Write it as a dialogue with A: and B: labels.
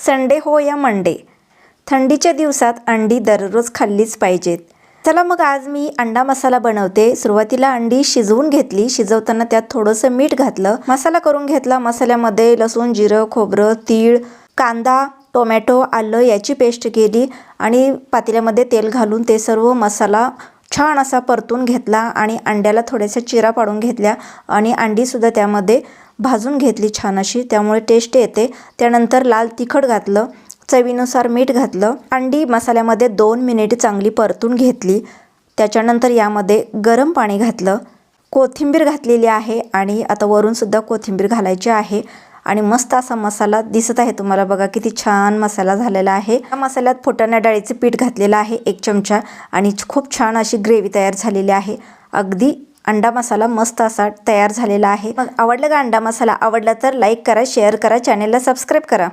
A: Sunday हो या Monday, थंडीच्या दिवसात अंडी दररोज खाल्लीच पाहिजेत. चला मग आज मी अंडा मसाला बनवते. सुरुवातीला अंडी शिजवून घेतली. शिजवताना त्यात थोडंसं मीठ घातलं, मसाला करून घेतला. मसाल्यामध्ये लसूण, जिरं, खोबरं, तीळ, कांदा, टोमॅटो, आलं याची पेस्ट केली आणि पातेल्यामध्ये तेल घालून ते सर्व मसाला छान असा परतून घेतला आणि अंड्याला थोड्याशा चिरा पाडून घेतल्या आणि अंडीसुद्धा त्यामध्ये भाजून घेतली छान अशी, त्यामुळे टेस्ट येते. त्यानंतर लाल तिखट घातलं, चवीनुसार मीठ घातलं. अंडी मसाल्यामध्ये 2 मिनिट चांगली परतून घेतली. त्याच्यानंतर यामध्ये गरम पाणी घातलं, कोथिंबीर घातलेली आहे आणि आता वरूनसुद्धा कोथिंबीर घालायची आहे आणि मस्त असा मसाला दिसत आहे तुम्हाला. बघा किती छान मसाला झालेला आहे. या मसाल्यात फुटाणा डाळीचे पीठ घातलेलं आहे 1 चमचा आणि खूप छान अशी ग्रेव्ही तयार झालेली आहे. अगदी अंडा मसाला मस्त असा तयार झालेला आहे. मग आवडलं का अंडा मसाला? आवडला तर लाईक करा, शेअर करा, चॅनेलला सबस्क्राईब करा.